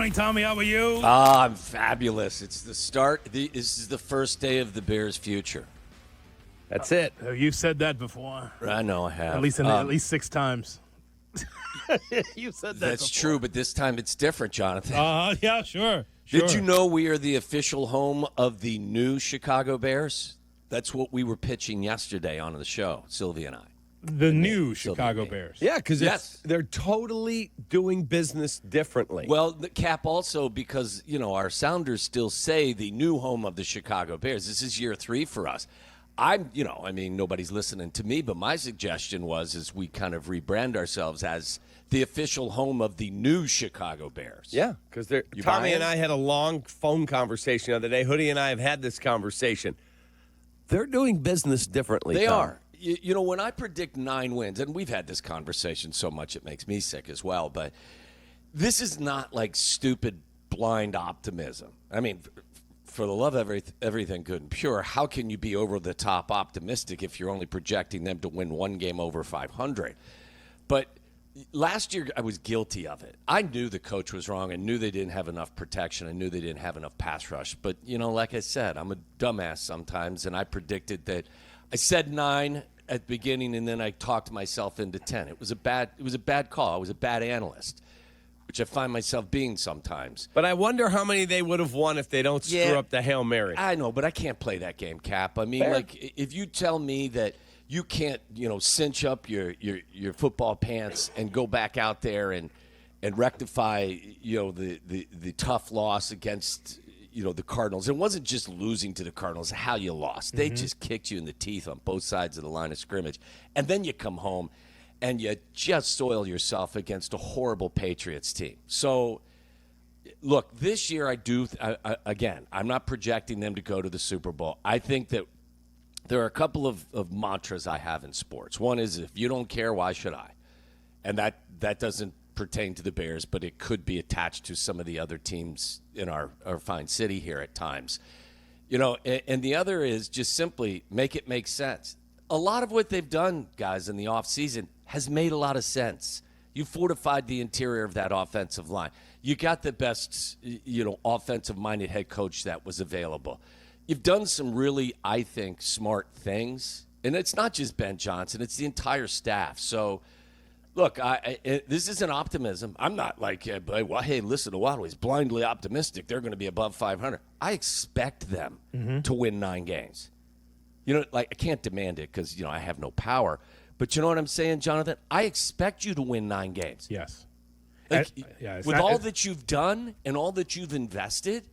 morning, Tommy. How are you? I'm fabulous. It's the start. This is the first day of the Bears' future. That's it. You've said that before. I know I have. At least 6 times. You said that That's before. true, but this time it's different, Jonathan. Yeah, sure. Did you know we are the official home of the new Chicago Bears? That's what we were pitching yesterday on the show, Silvy and I. The new Chicago Bears. Yeah, because Yes. they're totally doing business differently. Well, the Cap also, because, our Sounders still say the new home of the Chicago Bears. This is year 3 for us. Nobody's listening to me, but my suggestion is we kind of rebrand ourselves as the official home of the new Chicago Bears. Yeah, because Tommy and I had a long phone conversation the other day. Hoodie and I have had this conversation. They're doing business differently. They Tom. are. When I predict 9 wins, and we've had this conversation so much it makes me sick as well, but this is not like stupid, blind optimism. I mean, for the love of everything good and pure, how can you be over-the-top optimistic if you're only projecting them to win one game over 500? But last year, I was guilty of it. I knew the coach was wrong. I knew they didn't have enough protection. I knew they didn't have enough pass rush. But, like I said, I'm a dumbass sometimes, and I predicted that. I said 9 at the beginning, and then I talked myself into 10. It was a bad call. I was a bad analyst, which I find myself being sometimes. But I wonder how many they would have won if they don't screw up the Hail Mary. I know, but I can't play that game, Cap. I mean, Fair. if you tell me that you can't, cinch up your football pants and go back out there and rectify, the tough loss against, the Cardinals. It wasn't just losing to the Cardinals, how you lost. They just kicked you in the teeth on both sides of the line of scrimmage. And then you come home and you just soil yourself against a horrible Patriots team. So, look, this year again, I'm not projecting them to go to the Super Bowl. I think that there are a couple of mantras I have in sports. One is, if you don't care, why should I? And that doesn't pertain to the Bears, but it could be attached to some of the other teams in our fine city here at times. And the other is just simply make it make sense. A lot of what they've done, guys, in the offseason has made a lot of sense. You fortified the interior of that offensive line. You got the best, offensive-minded head coach that was available. You've done some really, I think, smart things. And it's not just Ben Johnson. It's the entire staff. So, look, this isn't optimism. I'm not like, hey, listen to Waddle. He's blindly optimistic. They're going to be above 500. I expect them to win 9 games. I can't demand it because, I have no power. But you know what I'm saying, Jonathan? I expect you to win 9 games. Yes. With all that you've done and all that you've invested,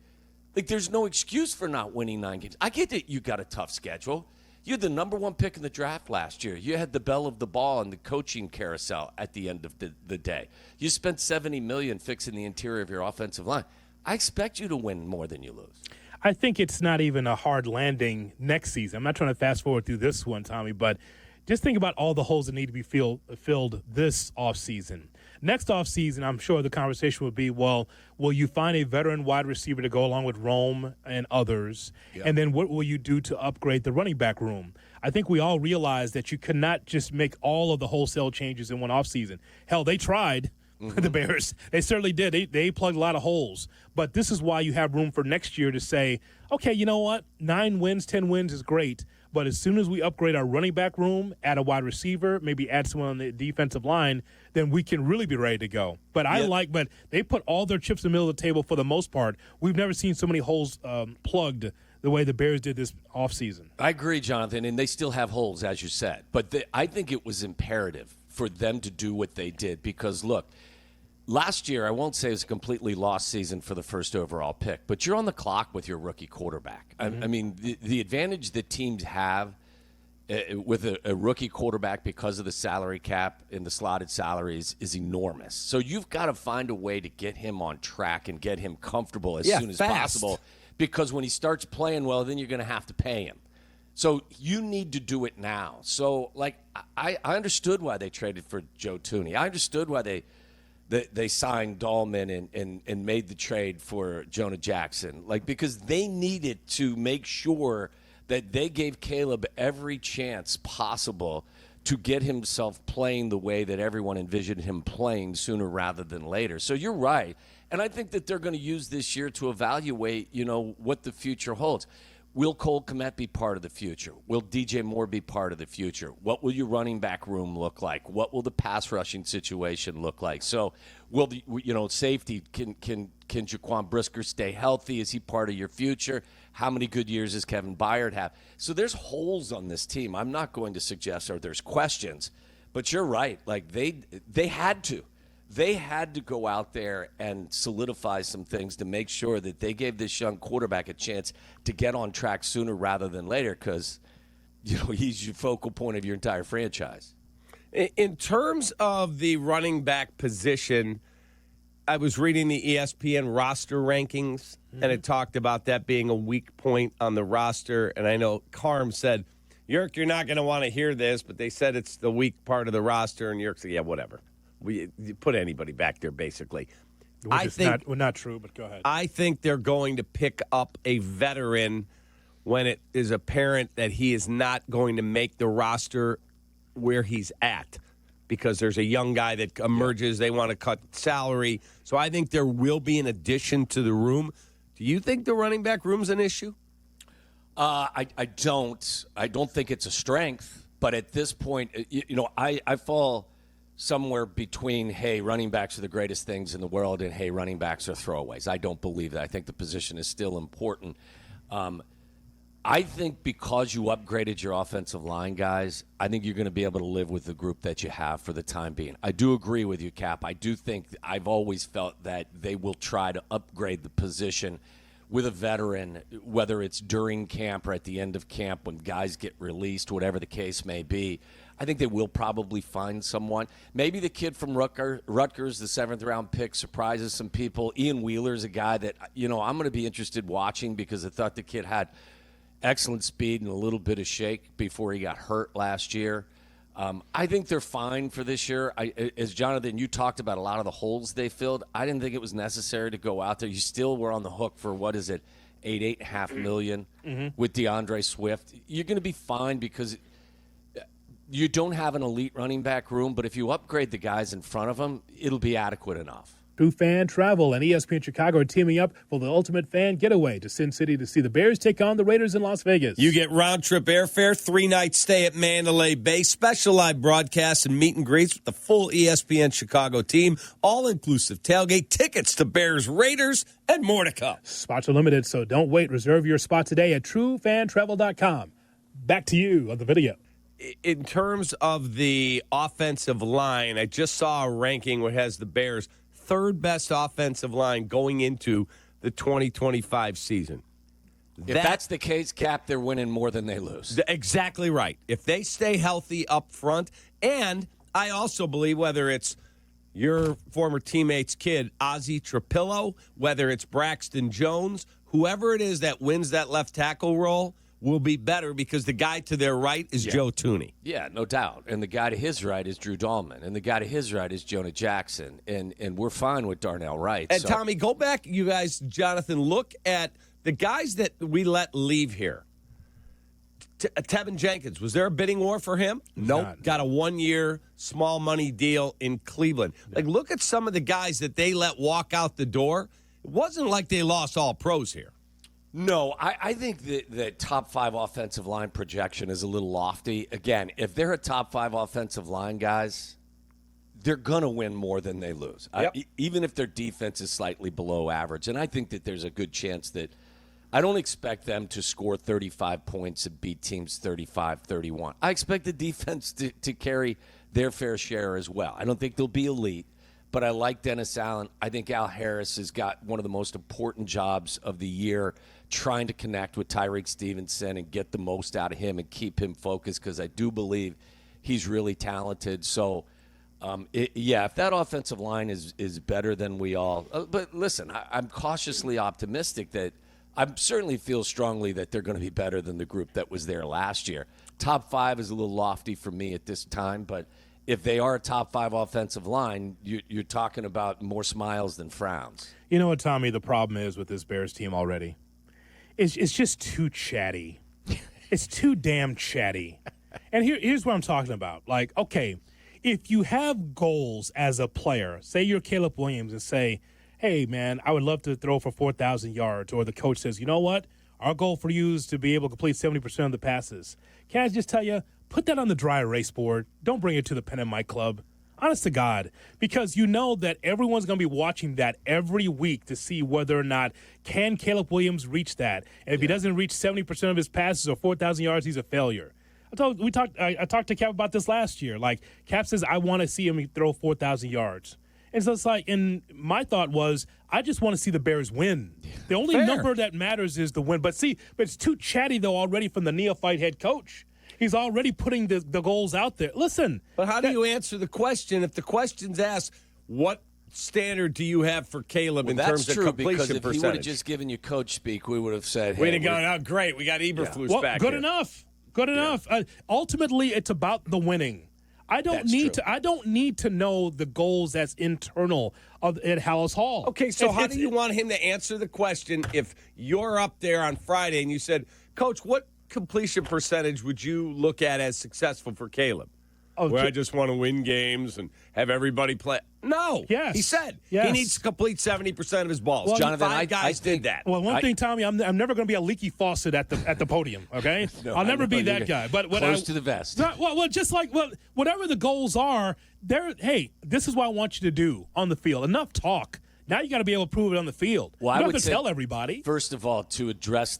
there's no excuse for not winning 9 games. I get that you got a tough schedule. You had the number 1 pick in the draft last year. You had the belle of the ball and the coaching carousel at the end of the day. You spent $70 million fixing the interior of your offensive line. I expect you to win more than you lose. I think it's not even a hard landing next season. I'm not trying to fast forward through this one, Tommy, but just think about all the holes that need to be filled this offseason. Next offseason, I'm sure the conversation would be, well, will you find a veteran wide receiver to go along with Rome and others? Yep. And then what will you do to upgrade the running back room? I think we all realize that you cannot just make all of the wholesale changes in one offseason. Hell, they tried. The Bears. They certainly did. They plugged a lot of holes. But this is why you have room for next year to say, okay, you know what? 9 wins, 10 wins is great. But as soon as we upgrade our running back room, add a wide receiver, maybe add someone on the defensive line, then we can really be ready to go. But but they put all their chips in the middle of the table for the most part. We've never seen so many holes plugged the way the Bears did this offseason. I agree, Jonathan, and they still have holes, as you said. But I think it was imperative for them to do what they did because, look, last year, I won't say it was a completely lost season for the first overall pick, but you're on the clock with your rookie quarterback. I mean, the advantage that teams have with a rookie quarterback because of the salary cap and the slotted salaries is enormous. So you've got to find a way to get him on track and get him comfortable as soon as possible because when he starts playing well, then you're going to have to pay him. So you need to do it now. So, I understood why they traded for Joe Thuney. I understood why they signed Dahlman and made the trade for Jonah Jackson, because they needed to make sure that they gave Caleb every chance possible to get himself playing the way that everyone envisioned him playing sooner rather than later. So you're right. And I think that they're going to use this year to evaluate, what the future holds. Will Cole Kmet be part of the future? Will DJ Moore be part of the future? What will your running back room look like? What will the pass rushing situation look like? So, will the safety can Jaquan Brisker stay healthy? Is he part of your future? How many good years does Kevin Byard have? So there's holes on this team. I'm not going to suggest or there's questions, but you're right. Like they had to. They had to go out there and solidify some things to make sure that they gave this young quarterback a chance to get on track sooner rather than later because, he's your focal point of your entire franchise. In terms of the running back position, I was reading the ESPN roster rankings, and it talked about that being a weak point on the roster. And I know Carm said, Yerk, you're not going to want to hear this, but they said it's the weak part of the roster. And Yerk said, yeah, whatever. You put anybody back there, basically. Not true, but go ahead. I think they're going to pick up a veteran when it is apparent that he is not going to make the roster where he's at because there's a young guy that emerges. They want to cut salary. So I think there will be an addition to the room. Do you think the running back room's an issue? I don't. I don't think it's a strength. But at this point, I fall somewhere between, hey, running backs are the greatest things in the world, and hey, running backs are throwaways. I don't believe that. I think the position is still important. I think because you upgraded your offensive line, guys, I think you're going to be able to live with the group that you have for the time being. I do agree with you, Cap. I do think I've always felt that they will try to upgrade the position with a veteran, whether it's during camp or at the end of camp when guys get released, whatever the case may be. I think they will probably find someone. Maybe the kid from Rutgers, the 7th-round pick, surprises some people. Ian Wheeler's a guy that, I'm going to be interested watching because I thought the kid had excellent speed and a little bit of shake before he got hurt last year. I think they're fine for this year. As Jonathan, you talked about a lot of the holes they filled. I didn't think it was necessary to go out there. You still were on the hook for, $8.5 million with DeAndre Swift. You're going to be fine because you don't have an elite running back room, but if you upgrade the guys in front of them, it'll be adequate enough. True Fan Travel and ESPN Chicago are teaming up for the ultimate fan getaway to Sin City to see the Bears take on the Raiders in Las Vegas. You get round-trip airfare, 3-night stay at Mandalay Bay, special live broadcasts and meet and greets with the full ESPN Chicago team, all-inclusive tailgate, tickets to Bears, Raiders, and more to come. Spots are limited, so don't wait. Reserve your spot today at truefantravel.com. Back to you on the video. In terms of the offensive line, I just saw a ranking where it has the Bears' third best offensive line going into the 2025 season. If that's the case, Cap, they're winning more than they lose. Exactly right. If they stay healthy up front, and I also believe whether it's your former teammate's kid, Ozzie Trapillo, whether it's Braxton Jones, whoever it is that wins that left tackle role, will be better because the guy to their right is Joe Thuney. Yeah, no doubt. And the guy to his right is Drew Dahlman. And the guy to his right is Jonah Jackson. And we're fine with Darnell Wright. And Tommy, go back, you guys, Jonathan, look at the guys that we let leave here. Tevin Jenkins, was there a bidding war for him? Nope. Got a 1-year small money deal in Cleveland. Yeah. Like, look at some of the guys that they let walk out the door. It wasn't like they lost all pros here. No, I think the top 5 offensive line projection is a little lofty. Again, if they're a top 5 offensive line, guys, they're going to win more than they lose, even if their defense is slightly below average. And I think that there's a good chance that I don't expect them to score 35 points and beat teams 35-31. I expect the defense to carry their fair share as well. I don't think they'll be elite. But I like Dennis Allen. I think Al Harris has got one of the most important jobs of the year, trying to connect with Tyreek Stevenson and get the most out of him and keep him focused because I do believe he's really talented. So, if that offensive line is better than we all but listen, I'm cautiously optimistic that I certainly feel strongly that they're going to be better than the group that was there last year. Top 5 is a little lofty for me at this time, but if they are a top 5 offensive line, you're talking about more smiles than frowns. You know what, Tommy, the problem is with this Bears team already? It's just too chatty. It's too damn chatty. And here's what I'm talking about. Like, okay, if you have goals as a player, say you're Caleb Williams and say, hey, man, I would love to throw for 4,000 yards, or the coach says, you know what, our goal for you is to be able to complete 70% of the passes. Can I just tell you, put that on the dry erase board. Don't bring it to the Pen and Mike Club. Honest to God, because you know that everyone's going to be watching that every week to see whether or not can Caleb Williams reach that. And if he doesn't reach 70% of his passes or 4,000 yards, he's a failure. I talked to Cap about this last year. Like, Cap says, I want to see him throw 4,000 yards. And so it's like, and my thought was, I just want to see the Bears win. The only number that matters is the win. But it's too chatty, though, already from the neophyte head coach. He's already putting the goals out there. Listen. But how do you answer the question if the question's asked, what standard do you have for Caleb in terms of completion because if percentage? he would have just given you coach speak, we would have said, hey. We'd have gone, oh, great, we got Eberflus back good here. enough. Good enough. Ultimately, it's about the winning. I don't need to know the goals that's internal at Hallis Hall. Okay, so how do you want him to answer the question if you're up there on Friday and you said, Coach, what completion percentage would you look at as successful for Caleb? Where I just want to win games and have everybody play. No. Yes. He said yes. he needs to complete 70% of his balls. Well, Jonathan, Five guys did that. Well, one thing, Tommy, I'm never going to be a leaky faucet at the podium. Okay, No, I'll never be that guy. But close to the vest. Whatever the goals are, hey, this is what I want you to do on the field. Enough talk. Now you got to be able to prove it on the field. Well, you don't I would have to tell everybody. First of all, to address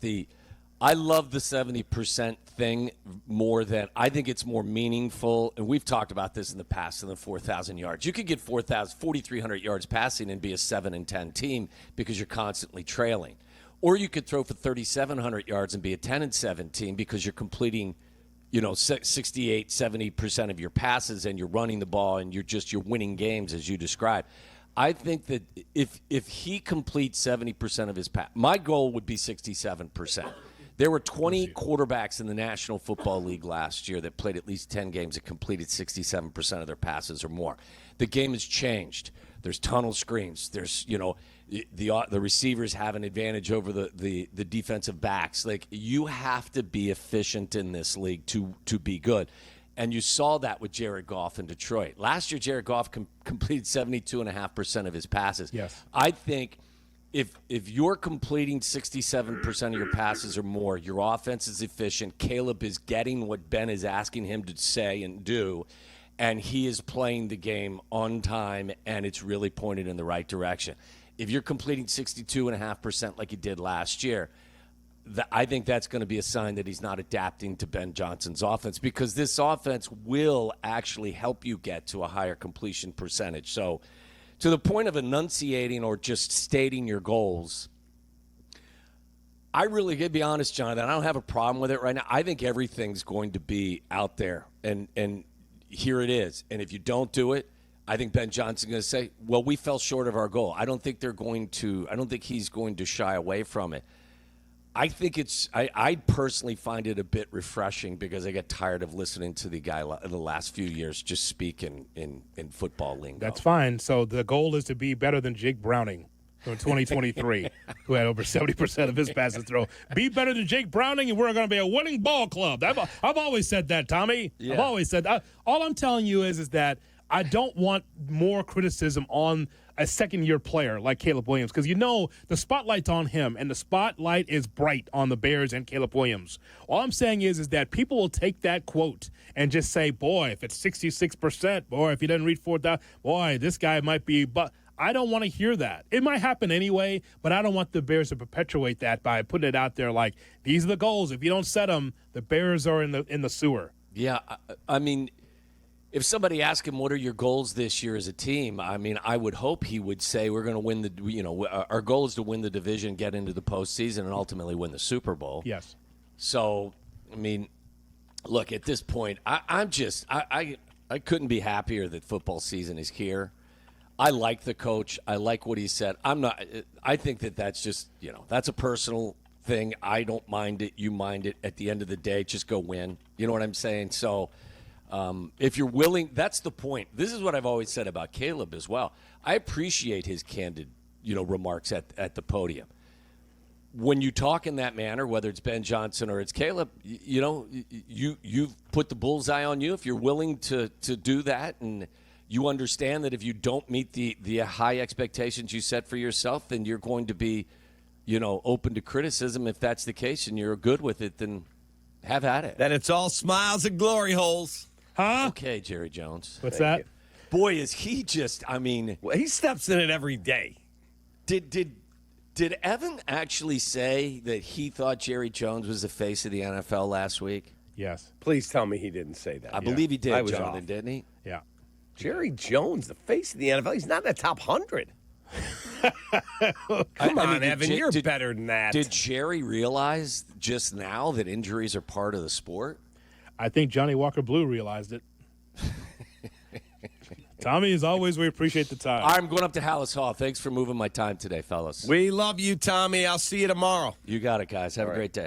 I love the 70% thing more than I think it's more meaningful. And we've talked about this in the past in the 4,000 yards. You could get 4,300 yards passing and be a 7-10 team because you're constantly trailing. Or you could throw for 3,700 yards and be a 10-7 team because you're completing, 68, 70% of your passes and you're running the ball and you're winning games as you described. I think that if he completes 70% of his my goal would be 67%. There were 20 quarterbacks in the National Football League last year that played at least 10 games that completed 67% of their passes or more. The game has changed. There's tunnel screens. There's, the receivers have an advantage over the defensive backs. Like, you have to be efficient in this league to be good. And you saw that with Jared Goff in Detroit. Last year, Jared Goff completed 72.5% of his passes. Yes. I think if you're completing 67% of your passes or more, your offense is efficient. Caleb is getting what Ben is asking him to say and do, and he is playing the game on time, and it's really pointed in the right direction. If you're completing 62.5% like he did last year, I think that's going to be a sign that he's not adapting to Ben Johnson's offense, because this offense will actually help you get to a higher completion percentage. So to the point of enunciating or just stating your goals, I really, to be honest, Jonathan, I don't have a problem with it right now. I think everything's going to be out there, and here it is. And if you don't do it, I think Ben Johnson's going to say, well, we fell short of our goal. I don't think he's going to shy away from it. I think I personally find it a bit refreshing because I get tired of listening to the guy in the last few years just speak in football lingo. That's fine. So the goal is to be better than Jake Browning from 2023, who had over 70% of his passes thrown. Be better than Jake Browning, and we're going to be a winning ball club. I've always said that, Tommy. Yeah. I've always said that. All I'm telling you is that I don't want more criticism on a second-year player like Caleb Williams, because the spotlight's on him, and the spotlight is bright on the Bears and Caleb Williams. All I'm saying is that people will take that quote and just say, boy, if it's 66%, boy, if he doesn't reach 4,000, boy, this guy might be. But I don't want to hear that. It might happen anyway, but I don't want the Bears to perpetuate that by putting it out there like, these are the goals. If you don't set them, the Bears are in the sewer. Yeah, I mean, if somebody asked him, what are your goals this year as a team? I mean, I would hope he would say we're going to win our goal is to win the division, get into the postseason, and ultimately win the Super Bowl. Yes. So, I mean, look, at this point, I couldn't be happier that football season is here. I like the coach. I like what he said. I think that's just, that's a personal thing. I don't mind it. You mind it. At the end of the day, just go win. You know what I'm saying? So, if you're willing, that's the point. This is what I've always said about Caleb as well. I appreciate his candid, remarks at the podium. When you talk in that manner, whether it's Ben Johnson or it's Caleb, you've put the bullseye on you. If you're willing to do that and you understand that if you don't meet the high expectations you set for yourself, then you're going to be, open to criticism. If that's the case and you're good with it, then have at it. Then it's all smiles and glory holes. Huh? Okay, Jerry Jones. What's Thank that? you. Boy, is he just, I mean, Well, he steps in it every day. did Evan actually say that he thought Jerry Jones was the face of the NFL last week? Yes. Please tell me he didn't say that. I believe he did, I was Jonathan, off. didn't he? Yeah. Jerry Jones, the face of the NFL. He's not in the top 100. Come I on, mean, did Evan. J- You're did- better than that. Did Jerry realize just now that injuries are part of the sport? I think Johnny Walker Blue realized it. Tommy, as always, we appreciate the time. I'm going up to Hallis Hall. Thanks for moving my time today, fellas. We love you, Tommy. I'll see you tomorrow. You got it, guys. Have a great day.